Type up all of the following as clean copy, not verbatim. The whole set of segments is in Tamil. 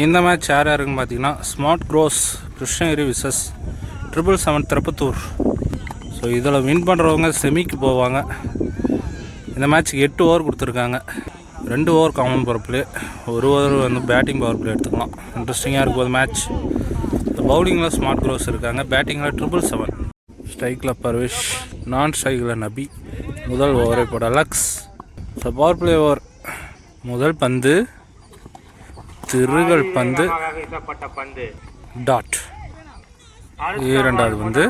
இந்த மேட்ச் யார் யாருன்னு பார்த்தீங்கன்னா ஸ்மார்ட் க்ரோஸ் கிருஷ்ணகிரி விசஸ் 777 திருப்பத்தூர். ஸோ இதில் வின் பண்ணுறவங்க செமிக்கு போவாங்க. இந்த மேட்ச்சுக்கு 8 ஓவர் கொடுத்துருக்காங்க. 2 over common power play, 1 over வந்து பேட்டிங் பவர் பிளே எடுத்துக்கலாம். இன்ட்ரெஸ்டிங்காக இருக்கும் போது மேட்ச். பவுலிங்கில் ஸ்மார்ட் க்ரோஸ் இருக்காங்க, பேட்டிங்கில் 777, ஸ்ட்ரைக்கில் பர்வேஷ், நான் ஸ்ட்ரைக்கில் நபி. முதல் ஓவரை போட லக்ஸ். So power play over. முதல் பந்து திருகல் பந்து, டாட். இரண்டாவது வந்து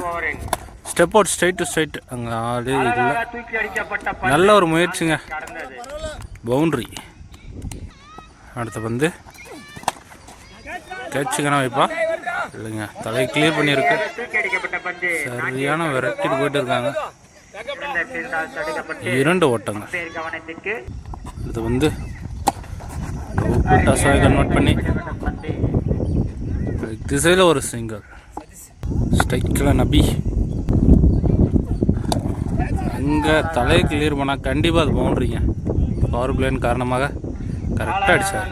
step out, straight to straight. அங்கே ஆளே இல்லை. நல்ல ஒரு முயற்சிங்க, பவுண்ட்ரி. அடுத்த பந்து கேட்சுக்கான வைப்பா இல்லைங்க, தலையை கிளியர் பண்ணியிருக்கு. சரியான விரட்டிட்டு போயிட்டு இருக்காங்க. 2 ஓட்டங்க. அடுத்து வந்து டாஸாக கன்வெர்ட் பண்ணி திசையில் ஒரு சிங்கிள். ஸ்ட்ரைக்கில் நபி. அங்கே தலையை கிளியர் பண்ணால் கண்டிப்பாக அது பவுண்ட்ரிங்க. பவர் பிளேன் காரணமாக கரெக்டாக அடித்தார்.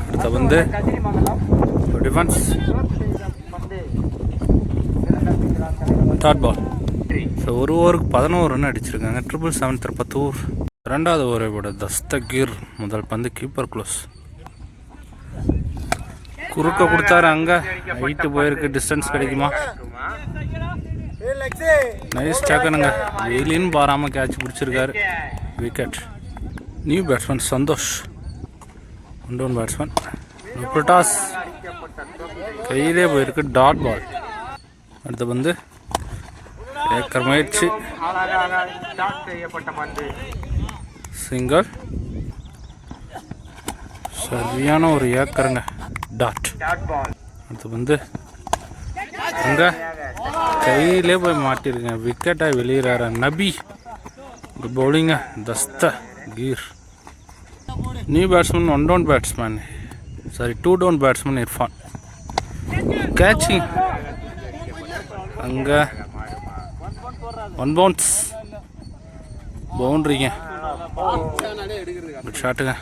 அடுத்த வந்து டிஃபென்ஸ், டாட் பால். ஸோ 1 ஓவருக்கு 11 ரன் அடிச்சிருக்காங்க 777 திருப்பத்தூர். 2வது ஓவரை விட தஸ்தகீர். முதல் பந்து கீப்பர் க்ளோஸ், குறுக்க கொடுத்தாரு. அங்கே ஹைட்டு போயிருக்கு, டிஸ்டன்ஸ் கிடைக்குமா? நைஸ் டேக்கனுங்க, வெயிலின்னு பாராமல் கேட்ச் பிடிச்சிருக்காரு. Wicket. New batsman Santhosh, 1 down batsman. Toss கையிலே போயிருக்கு, டாட் பால். அடுத்த வந்து ஏக்கர் முயற்சி, சிங்கிள். சரியான ஒரு ஏக்கருங்க, டாட். அடுத்து வந்து அங்கே கையிலே போய் மாட்டிருக்கேன், விக்கெட்டாக வெளியேறாரு நபி. பவுலிங்க Dastagir. New batsman 1 down batsman, sorry 2 down batsman Irfan. Catching. அங்கே 1 பவுன்ஸ், பவுண்ட்ரிங்க. குட் ஷாட்டுங்க.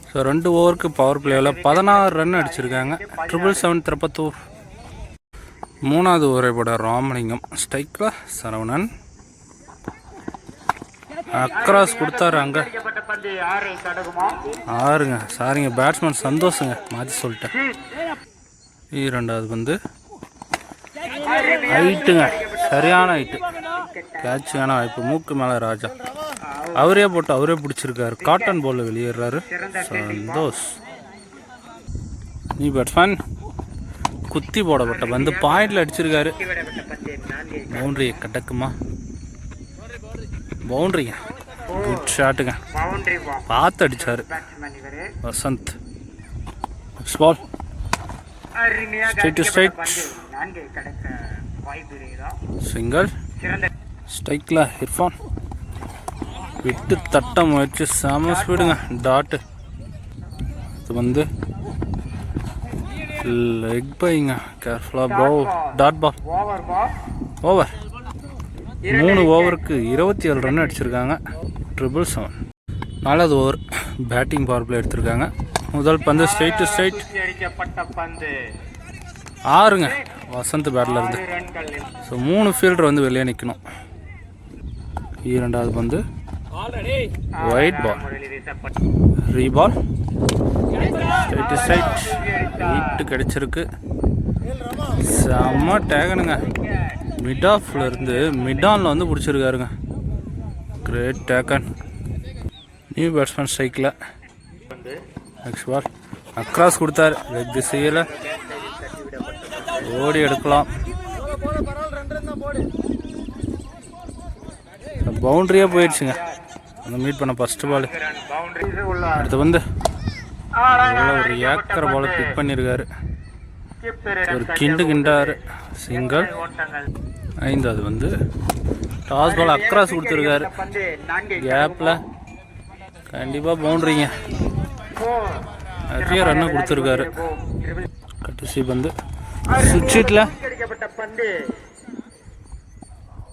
ஸோ 2 ஓவருக்கு பவர் பிளேவில் 16 ரன் அடிச்சிருக்காங்க 777 திருப்பத்தூர். 3வது ஓவரை போட ராமலிங்கம், ஸ்ட்ரைக்கில் சரவணன். அக்ராஸ் கொடுத்தாரு. அங்கே 6ங்க. சாரிங்க, பேட்ஸ்மேன் சந்தோஷங்க, மாற்றி சொல்லிட்டேன். 2வது வந்து ஹைட்டுங்க, சரியான ஹைட்டு. கேட்சுக்கான வாய்ப்பு, மூக்கு மேலே ராஜா. அவரே போட்டு அவரே பிடிச்சிருக்காரு. காட்டன் பாலில் வெளியேறாரு சந்தோஷ். நியூ பேட்ஸ்மேன் குத்தி போடப்பட்ட வந்து பாயிண்டில் அடிச்சிருக்காரு. பவுண்ட்ரி கடக்குமா? பவுண்ட்ரிங்க. குட் ஷாட்டுங்க, பார்த்து அடித்தார் Vasanth. Ball straight to straight, single. ஸ்ட்ரைக்கில் இர்ஃபான் விட்டு தட்ட முயற்சி, செம ஸ்பீடுங்க, டாட்டு. இது வந்து லெக் பைங்க, கேர்ஃபுல்லாக. Dot ball. ஓவர். 3 ஓவருக்கு 27 ரன் அடிச்சிருக்காங்க 777. 4வது ஓவர் பேட்டிங் பவர் பிளே எடுத்திருக்காங்க. முதல் பந்து ஸ்ட்ரைட் டு ஸ்ட்ரைட், 6ங்க. வசந்த் பேட்டில் இருந்து. ஸோ 3 ஃபீல்டர் வந்து வெளியே நிற்கணும். 2வது பந்து wide ball, reball, straight to straight, 8 கிடைச்சிருக்கு. செம்ம டேகனுங்க, மிட் ஆஃப்ல இருந்து மிட் ஆனில் வந்து பிடிச்சிருக்காருங்க. Great taken. நியூ பேட்ஸ்மேன் ஸ்ட்ரைக்கில். நெக்ஸ்ட் பால் அக்ராஸ் கொடுத்தாரு, லெக் திசையில் ஓடி எடுக்கலாம். பவுண்ட்ரியாக போயிடுச்சுங்க அந்த மீட் பண்ண ஃபர்ஸ்ட் பால். அடுத்து வந்து ஒரு ஏக்கர் பால் பிக் பண்ணியிருக்காரு. ஒரு கிண்டாரு, சிங்கிள். 5வது வந்து டாஸ் பால் அக்ராஸ் கொடுத்துருக்காரு, கேப்பில் கண்டிப்பாக பவுண்ட்ரிங்க. நிறைய ரன்னு கொடுத்துருக்காரு. கடைசி பந்து சுவிட்சில்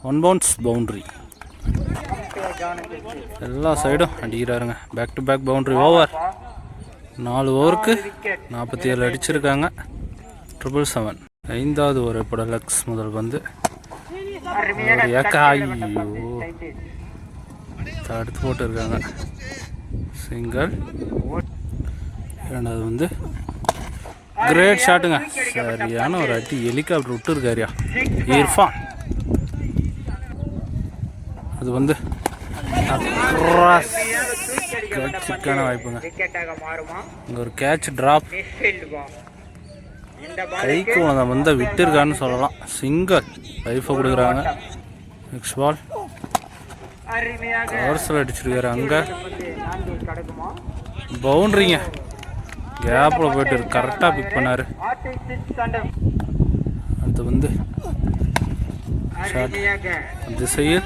1 பவுன்ஸ், பவுண்ட்ரி. எல்லா சைடும் அடிக்கிறாருங்க. Back to back boundary. Over. 4 ஓவருக்கு 47 அடிச்சிருக்காங்க. 777. 5வது ஓவர் இப்போ லக்ஸ் முதல் பந்து. ஐயோ தடுத்து போட்டு இருக்காங்க. சிங்கிள். 2வது வந்து கிரேட் ஷாட்டுங்க. சரியான ஒரு அடி ஹெலிகாப்டர் விட்டு இருக்காரியா இர்ஃபான். அது வந்து கேட்சுக்கான வாய்ப்புங்க. இங்கே ஒரு கேட்ச் ட்ராப் கைக்கு உனதை வந்து விட்டுருக்கான்னு சொல்லலாம். சிங்கிள் லைஃபை கொடுக்குறாங்க. நெக்ஸ்ட் பால் கவர்ஸில் அடிச்சிருக்காரு. அங்கே பவுண்ட்ரிங்க கேப்பில் போயிட்டு கரெக்டாக பிக் பண்ணார். அடுத்து வந்து ஷாட் திசையில்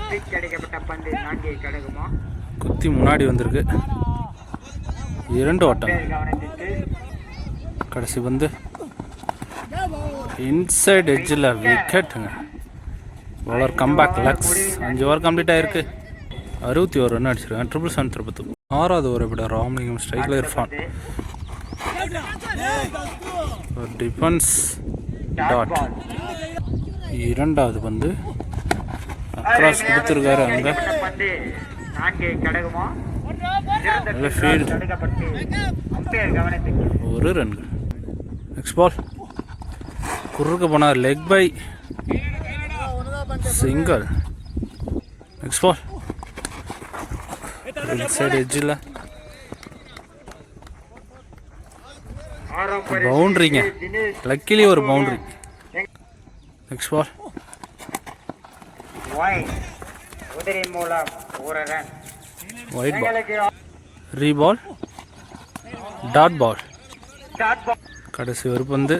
குத்தி முன்னாடி வந்திருக்கு. 2 ஓட்டம். கடைசி வந்து இன்சைட் எட்ஜில் விக்கெட்டுங்க. Bowler comeback Laks. 5 over complete ஆகிருக்கு. 61 ரன் அடிச்சிருக்காங்க. 777 திருப்பத்தூர். 6வது ஓவர் விட ராம்லிங்கம் ஸ்ட்ரைக்கில் இர்ஃபான். Defence dot. 2வது வந்து அக்ராஸ் கொடுத்துருக்காரு. அங்கே நல்ல ஃபீல்டு. 1 ரன்கள். நெக்ஸ்ட் பால் குறுக்க போனார். Leg bye. Single. Next ball inside எட்ஜில் பவுண்ட்ரிங்க. லக்கிலி ஒரு boundary. Next ball wide ball. Reball dot ball. கடைசி ஒரு பந்து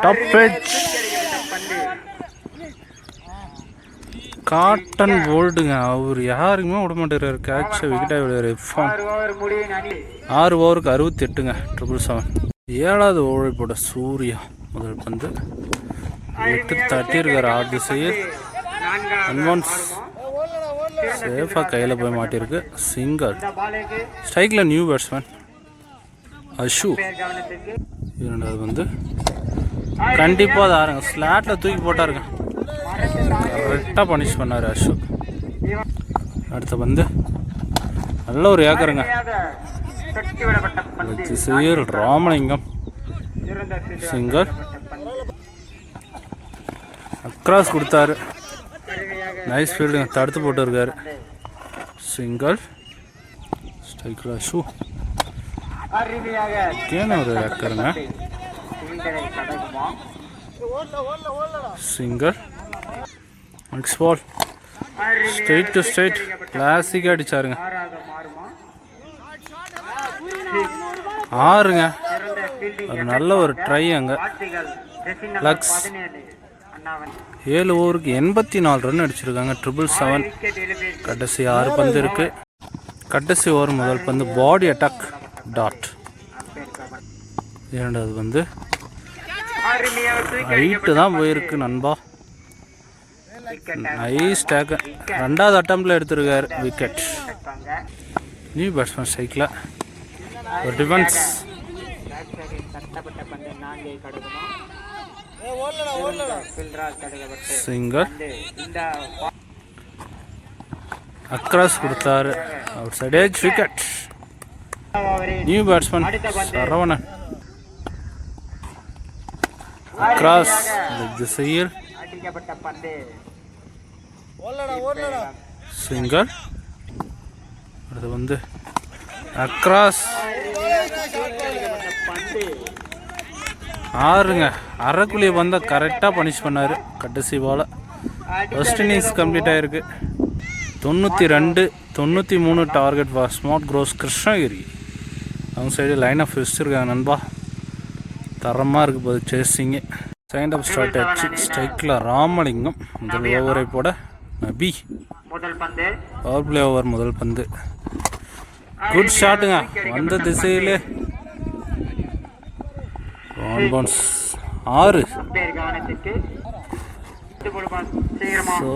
டாப் எட்ஜ். காட்டன் போல்டுங்க. அவர் யாருக்குமே விட மாட்டேறாரு. கேட்சை விக்கெட்டாக விடுறாரு. 6 ஓவருக்கு 68ங்க. 777. 7வது ஓவர் போட சூர்யா முதல் பந்து. 8 தட்டியிருக்காரு. 6 திசையில் அன்வான்ஸ் சேஃபாக கையில் போய் மாட்டிருக்கு. சிங்கிள். ஸ்ட்ரைக்கில் நியூ பேட்ஸ்மேன் அஷு. 2வது வந்து கண்டிப்பாக அதை ஆருங்க ஸ்லாட்டில் தூக்கி போட்டாருங்க. கரெக்டாக பனிஷ் பண்ணார் அஷு. அடுத்த வந்து நல்ல ஒரு ஏக்கருங்க. திசையில் ராமலிங்கம். சிங்கிள். அக்ராஸ் கொடுத்தாரு. நைஸ் ஃபீல்டுங்க. தடுத்து போட்டு இருக்காரு. சிங்கிள். ஸ்ட்ரைக்கில் அஷு. கேன ஒரு ஏக்கருங்க. Single. Next ball straight to straight கிளாசிக்காக அடிச்சாருங்க. 6ங்க. ஒரு நல்ல ஒரு ட்ரை. அங்கே லக்ஸ் 7 ஓவருக்கு 84 ரன் அடிச்சிருக்காங்க. 777. கடைசி 6 பந்து இருக்கு. கடைசி ஓவர் முதல் பந்து பாடி அட்டாக் டாட். 2வது வந்து ஹைட்டு தான் போயிருக்கு நண்பா. Nice take. 2வது அட்டம்ப்டில் எடுத்திருக்காரு விக்கெட். நியூ பேட்ஸ்மேன் ஸ்ட்ரைக்கில் ஒரு டிஃபென்ஸ். சிங்கிள். அக்ராஸ் கொடுத்தாரு. Outside edge wicket. New batsman Saravanan. Across திசையில் சிங்கிள். அது வந்து அக்ராஸ் 6ங்க. அரைக்குழியை வந்த கரெக்டாக பனிஷ் பண்ணார். கடைசி பால் ஃபர்ஸ்ட் இன்னிங்ஸ் கம்ப்ளீட் ஆகிருக்கு. 92 93 target for smart crows Krishnagiri. அவங்க சைடு லைன் ஆஃப் வச்சுருக்காங்க நண்பா. தரமாக இருக்குது போது சேசிங்கு. செகண்ட் ஆஃப் ஸ்டார்ட் ஆச்சு. ஸ்ட்ரைக்கில் ராமலிங்கம். முதல் ஓவரை போட நபி. பவர் பிளே ஓவர் முதல் பந்து. குட் ஷாட்டுங்க. வந்த திசையிலே bounce 6. So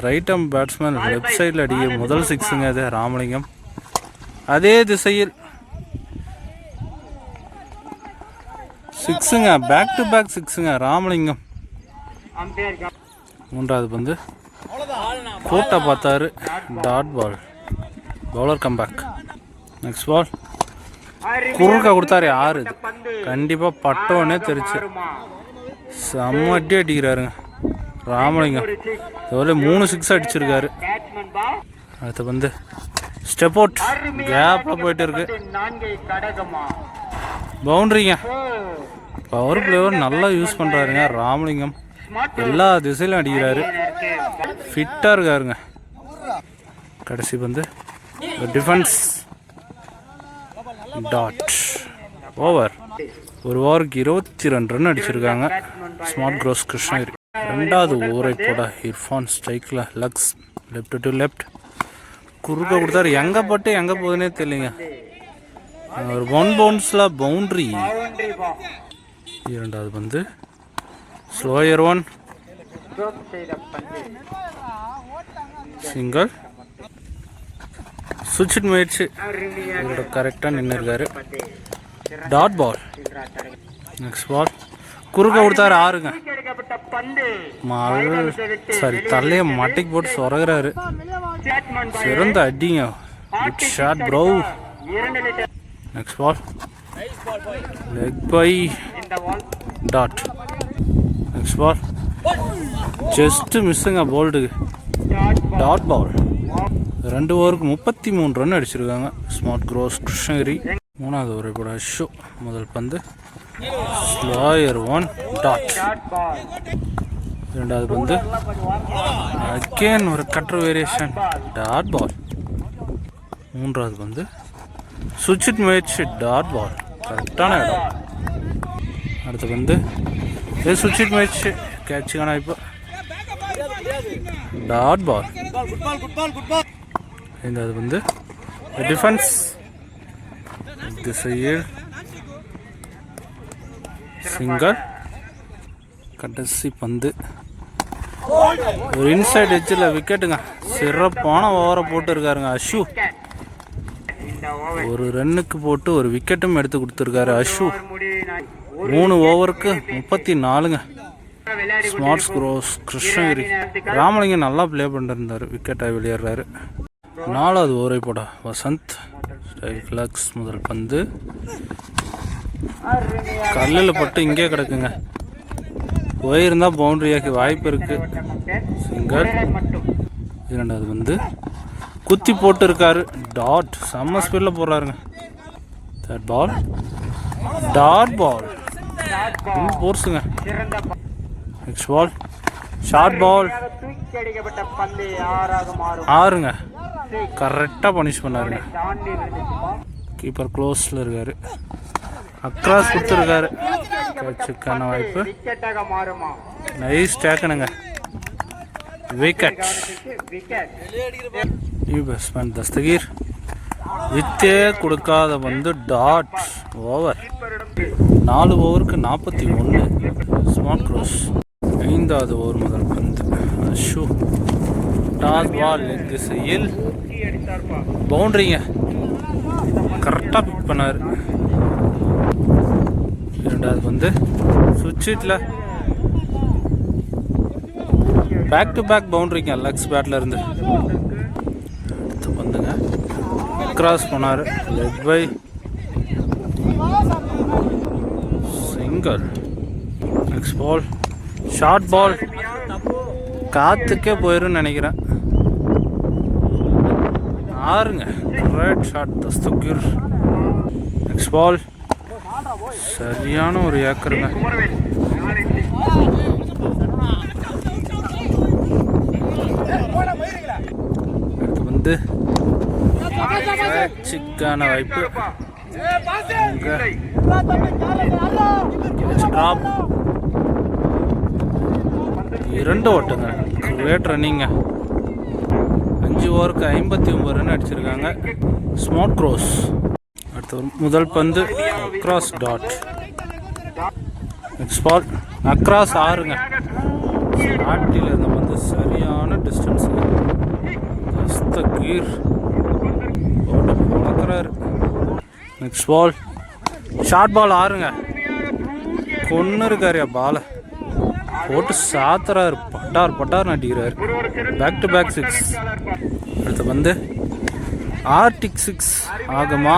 right arm batsman left சைடில் அடிக்கிற முதல் 6ங்க அது ராமலிங்கம். அதே திசையில் சிக்ஸுங்க, பேக் டு பேக் சிக்ஸுங்க. ராமலிங்கம் மூன்றாவது பந்து கோட்டை பார்த்தாரு, dot ball. Bowler comeback. Next ball குறுக்க கொடுத்தாரு 6. கண்டிப்பாக பட்டோன்னே தெரிச்சு செம்ம அடி அடிக்கிறாருங்க ராமலிங்கம். இதுவரை 3 6 அடிச்சிருக்காரு. அடுத்த பந்து ஸ்டெப் அவுட், கேப்பில் போயிட்டு இருக்கு. பவுண்ட்ரிங்க. பவர் பிளேவர் நல்லா யூஸ் பண்ணுறாருங்க ராமலிங்கம். எல்லா திசையிலும் அடிக்கிறாரு, ஃபிட்டாக இருக்காருங்க. கடைசி பந்து டிஃபென்ஸ், டாட். ஓவர். ஒரு ஓவருக்கு 22 ரன் அடிச்சிருக்காங்க ஸ்மார்ட் க்ரோஸ் கிருஷ்ணகிரி. ரெண்டாவது ஓவரை போட இர்ஃபான் ஸ்ட்ரைக்கில் லக்ஸ், லெஃப்ட் டு லெஃப்ட் குறுக்க கொடுத்தாரு. எங்கே பட்டு எங்கே போகுதுன்னே தெரியலைங்க. ஒரு 1 பவுன்ஸில் பவுண்ட்ரி. இரண்டாவது பந்து ஸ்லோயர் 1 சிங்கிள். சுவிட்ச் முயற்சி கரெக்டாக நின்று இருக்காரு. Dot ball. நெக்ஸ்ட் பால் குறுக்க கொடுத்தாரு 6ங்க. தலையை மட்டைக்கு போட்டு சொரகிறாரு. சிறந்த அடிங்க. Good shot bro. Next ball leg bye, dot. Next ball just மிஸ்ஸுங்க போல்டுக்கு, டாட் பால். 2 ஓவருக்கு 33 ரன் அடிச்சிருக்காங்க ஸ்மார்ட் க்ரோஸ் கிருஷ்ணகிரி. மூணாவது ஓவரை போட ஷோ. முதல் பந்து ஸ்லோயர் 1 டாட். இரண்டாவது பந்து அகேன் ஒரு கட்டர் வேரியேஷன், டாட் பால். மூன்றாவது பந்து சுவிட்ச் முயற்சி, டாட் பால். கரெக்டான இடம். அடுத்த பந்து சுவிட்ச் முயற்சி, கேட்சுக்கான இப்போ, டாட் பால். ஐந்தாவது பந்து டிஃபென்ஸ் திசையில் சிங்கிள். கடைசி பந்து ஒரு இன்சைட் எட்ஜில் விக்கெட்டுங்க. சிறப்பான ஓவரை போட்டு இருக்காருங்க அஷு. ஒரு ரன்னுக்கு போட்டு ஒரு விக்கெட்டும் எடுத்து கொடுத்துருக்காரு அஷு. 3 ஓவருக்கு 34ங்க ஸ்மார்ட் க்ரோஸ் கிருஷ்ணகிரி. ராமலிங்கம் நல்லா ப்ளே பண்ணிருந்தார், விக்கெட்டாக வெளியேறாரு. 4வது ஓவரை போட வசந்த் ஸ்டைல் கிளாக்ஸ். முதல் பந்து கல்லில் பட்டு இங்கே கிடக்குங்க. போயிருந்தால் பவுண்டரியாக்கு வாய்ப்பு இருக்கு. சிங்கிள். இரண்டாவது பந்து குத்தி போட்டு இருக்காரு, டாட். செம்ம ஸ்பீடில் போடுறாருங்க. Third ball dot ball. போர்ஸுங்க. நெக்ஸ்ட் பால் ஷார்ட் பால் 6ங்க. கரெக்டாக பனிஷ் பண்ணாருங்க. கீப்பர் க்ளோஸில் இருக்காரு. அக்ராஸ் கொடுத்துருக்காரு, கேட்சுக்கான வாய்ப்பு. நைஸ் டேக்கனுங்க, விக்கெட். New batsman Dastagir. வித்தே கொடுக்காத வந்து டாட். ஓவர். 4 ஓவருக்கு 41 ஸ்மார்ட் க்ரோஸ். 5வது ஓவர் முதல் பந்து அஷு, டாஸ் பால் திசையில் பவுண்டரிங்க. கரெக்டாக பிக் பண்ணார். இரண்டாவது பந்து சுவிட்சில் பேக் டு பேக் பவுண்டரிங்க லக்ஸ் பேட்டில் இருந்து. அடுத்த பந்துங்க கிராஸ் பண்ணார், leg bye, single. Next ball short ball. காத்துக்கே போயிரும் நினைக்கிறேன். 6ங்க. Right shot Dastagir. Next ball சரியான ஒரு ஏக்கருங்க. அடுத்து வந்து சிக்கான வாய்ப்பு. ட்ராப். 2 ஓட்டுங்க. கிரேட் ரன்னிங்க. 5 ஓவருக்கு 59 ரன் அடிச்சிருக்காங்க ஸ்மார்ட் க்ரோஸ். அடுத்த முதல் பந்து across, dot. Next ball across 6ங்க. ஸ்டார்டில் இருந்த வந்து சரியான டிஸ்டன்ஸுங்க. தஸ்தகீர் ஓட்ட பழக்கிறாரு. Next ball short ball 6ங்க. கொன்று இருக்காருயா பாலை போட்டு சாத்துறாரு. பட்டார் நட்டிக்கிறாரு. Back to back 6. அடுத்து வந்து ஆர்டிக் 6 ஆகுமா?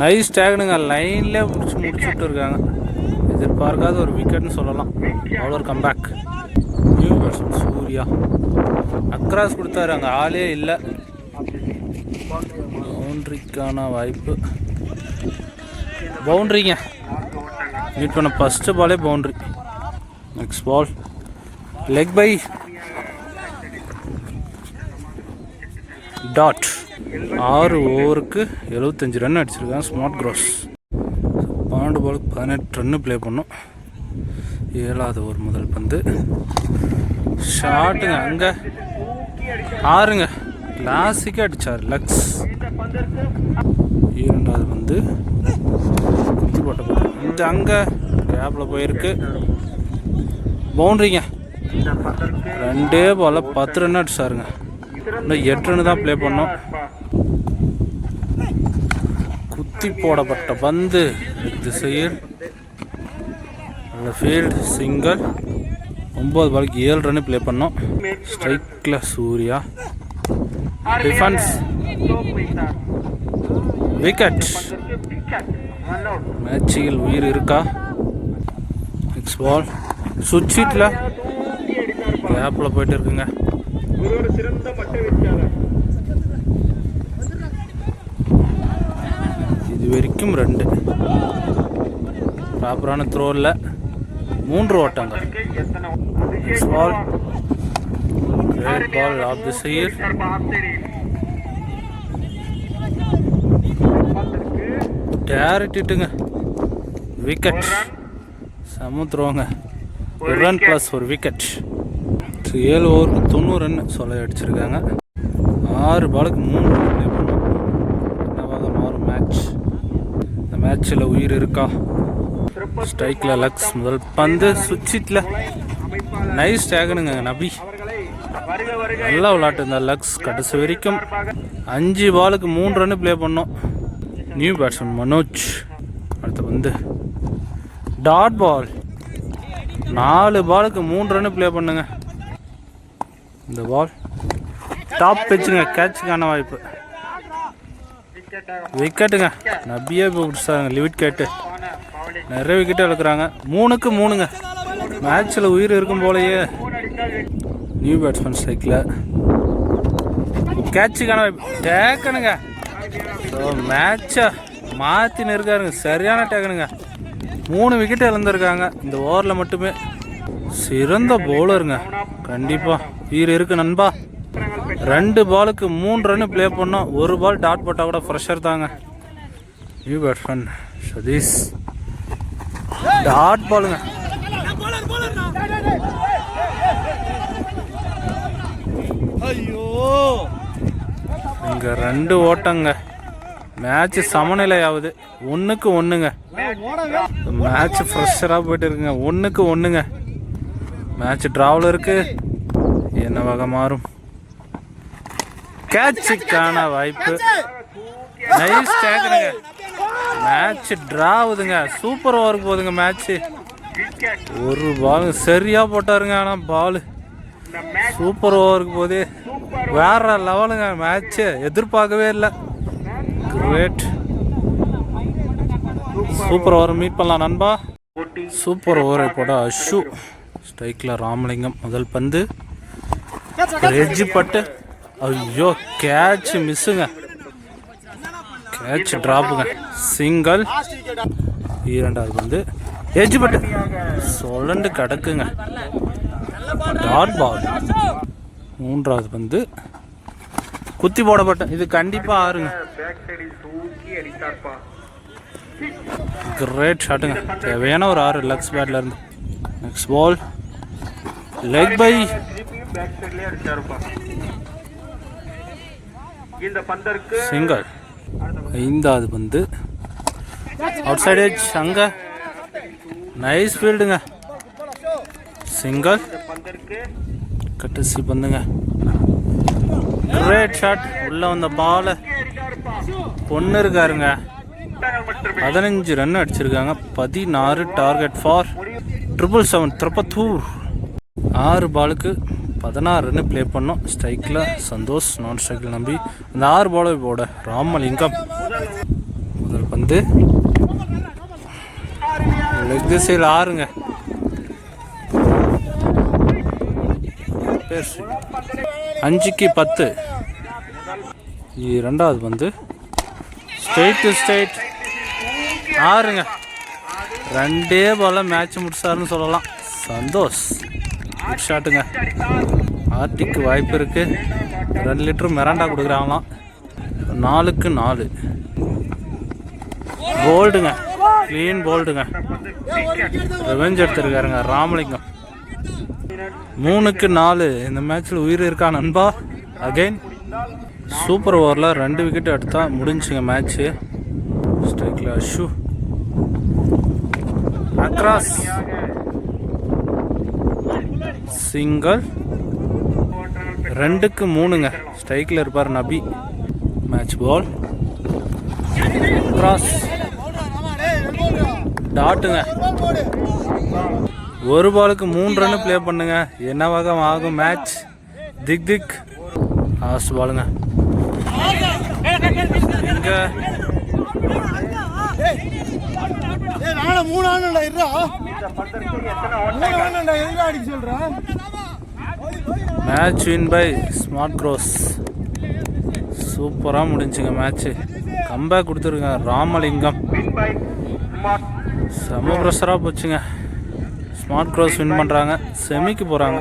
நைஸ் டேக்னுங்க. லைன்லேயே முடிச்சுட்டு இருக்காங்க. எதிர்பார்க்காத ஒரு விக்கெட்னு சொல்லலாம். Bowler comeback. New batsman Surya across கொடுத்தாரு. அங்கே ஆளே இல்லை. பவுண்ட்ரிக்கான வாய்ப்பு. பவுண்ட்ரிங்க மீட் பண்ண ஃபஸ்ட்டு பாலே boundary. Next ball leg bye dot. 6 ஓவருக்கு 75 ரன் அடிச்சிருக்காங்க ஸ்மார்ட் க்ரோஸ். 12 பாலுக்கு 18 ரன்னு ப்ளே பண்ணோம். 7வது ஓவர் முதல் பந்து. ஷாட்டுங்க அங்கே 6ங்க. கிளாசிக்காக அடித்தார் லக்ஸ். 2வது வந்து குத்தி போட்ட இந்த அங்கே கேப்பில் போயிருக்கு. பவுண்ட்ரிங்க. 2 பாலில் 10 ரன் அடிச்சாருங்க. இன்னும் 8 ரன்னு தான் ப்ளே பண்ணோம். குத்தி போடப்பட்ட பந்து திசையில் ஃபீல்டு சிங்கிள். 9 பாலுக்கு 7 ரன்னு ப்ளே பண்ணோம். ஸ்ட்ரைக்கில் சூர்யா. Defence wicket. மேட்சில் உயிர் இருக்கா? நெக்ஸ்ட் பால் சுவிட்சில் கேப்பில் போயிட்டு இருக்குங்க. இது வரைக்கும் 2 ப்ராப்பரான த்ரோ இல்லை. 3 ஓட்டங்கள். Next ball ball off the side. டேரக்ட்டுங்க. விக்கெட். சமுத்திரவங்க. ஒரு ரன் ப்ளஸ் ஒரு விக்கெட். 7 ஓவருக்கு 90 ரன் சொல்ல அடிச்சிருக்காங்க. 6 பாலுக்கு 3 ரன் ப்ளே பண்ணோம். என்னவாக மாறும் மேட்ச்? இந்த மேட்சில் உயிர் இருக்கா? ஸ்ட்ரைக்கில் லக்ஸ் முதல் பந்து. சுவிட்சில் நைஸ் டேகனுங்க நபி. நல்லா விளாட்டு இந்த லக்ஸ். கடைசி வரைக்கும் 5 பாலுக்கு 3 ரன் ப்ளே பண்ணோம். New batsman Manoj. அடுத்து வந்து டாட் பால். 4 பாலுக்கு 3 ரன் ப்ளே பண்ணுங்க. இந்த பால் டாப் பிச்சுங்க. கேட்சுக்கான வாய்ப்பு. விக்கெட்டுங்க. நபியே இப்போ பிடிச்சாங்க. லிவிட் கேட்டு நிறைய விக்கெட்டை இழுக்கிறாங்க. 3க்கு 3ங்க. மேட்ச்சில் உயிர் இருக்கும் போலையே. நியூ பேட்ஸ்மேன் ஸ்ட்ரைக்கில் கேட்சுக்கான வாய்ப்பு. டேக்கனுங்க. ஸோ மேட்சை மாற்றின்னு இருக்காருங்க. சரியான டேக்கனுங்க. 3 விக்கெட்டு இழந்திருக்காங்க இந்த ஓவரில் மட்டுமே. சிறந்த பவுலருங்க. கண்டிப்பாக உயிர் இருக்கு நண்பா. 2 பாலுக்கு 3 ரன்னு ப்ளே பண்ணோம். 1 பால் டாட் போட்டால் கூட ஃப்ரெஷர் தாங்க. New batsman Satish. டாட் பாலுங்க. ஐயோ இங்கே 2 ஓட்டங்க. மேட்ச் சமநிலை ஆகுது. 1க்கு 1ங்க. மேட்ச் ஃப்ரெஷராக போயிட்டு இருக்குங்க. 1க்கு 1ங்க. மேட்ச் டிராவில் இருக்கு. என்ன வகை மாறும்? கேட்சுக்கான வாய்ப்பு. நைஸ் டேக்குங்க. மேட்ச் டிரா ஆகுதுங்க. சூப்பர் ஓவருக்கு போகுதுங்க மேட்ச்சு. 1 பால் சரியாக போட்டாருங்க. ஆனால் பால் சூப்பர் ஓவருக்கு போகுது. வேற லெவலுங்க மேட்ச்சு. எதிர்பார்க்கவே இல்லை. கிரேட். சூப்பர் ஓவர் மீட் பண்ணலாம் நண்பா. சூப்பர் ஓவரை போட அஷு. ஸ்ட்ரைக்கில் ராமலிங்கம் முதல் பந்து. எஜ்ஜி பட்டு. ஐயோ கேட்ச் மிஸ்ஸுங்க. கேட்ச் ட்ராப்புங்க. சிங்கிள். 2வது பந்து. எஜ்ஜி பட்டு சொல்லண்டு கிடக்குங்க. Dot ball. 3வது பந்து. குத்தி போடப்பட்ட. இது கண்டிப்பாக 6ங்க. கிரேட் ஷாட்டுங்க. தேவையான ஒரு 6 லக்ஸ் பேட்ல இருந்து. Next ball leg bye. Single. 5வது பந்து. Outside edge. அங்கே நைஸ் ஃபீல்டுங்க. சிங்கிள். கடைசி பந்துங்க. Great shot. உள்ள வந்த பாலை பொண்ணு இருக்காருங்க. 15 ரன் அடிச்சிருக்காங்க. 16 டார்கெட் ஃபார் 777 திருப்பத்தூர். 6 பாலுக்கு 16 ரன் ப்ளே பண்ணோம். ஸ்ட்ரைக்கில் சந்தோஷ், நான் ஸ்ட்ரைக்கில் நம்பி. அந்த 6 பாலை போட ராமலிங்கம். முதல் பந்து லெக் திசையில் 6ங்க. 5க்கு 10. இரண்டாவது பந்து ஸ்ட்ரெயிட் டு ஸ்ட்ரெயிட் 6ங்க. 2 பால மேட்ச் முடிச்சாருன்னு சொல்லலாம். சந்தோஷ் குட் ஷாட்டுங்க. ஆர்டிக்கு வாய்ப்பு இருக்கு. 2 லிட்டர் மிராண்டா கொடுக்குறாங்களாம். 4க்கு 4 போல்டுங்க. க்ளீன் போல்டுங்க. ரிவெஞ்ச் எடுத்துருக்காருங்க ராமலிங்கம். 3க்கு 4. இந்த மேட்ச்சில் உயிர் இருக்கா நண்பா? அகைன் சூப்பர் ஓவரில் 2 விக்கெட் எடுத்தா முடிஞ்சுங்க மேட்ச்சு. ஸ்ட்ரைக்கில் அஷு அக்ராஸ் சிங்கிள். 2க்கு 3ங்க. ஸ்ட்ரைக்கில் இருப்பார் நபி. மேட்ச் பால் அக்ராஸ் டாட்டுங்க. 1 பாலுக்கு 3 ரன் ப்ளே பண்ணுங்க. என்னவாக ஆகும் மேட்ச்? திக் லாஸ்ட் பாலுங்க. இங்க match win by smart crows. சூப்பராக முடிஞ்சுங்க மேட்ச்சு. கம்பேக் கொடுத்துருங்க ராமலிங்கம். செம ப்ரெஷராக போச்சுங்க. ஸ்மார்ட் க்ரோஸ் வின் பண்ணுறாங்க. செமிக்கு போகிறாங்க.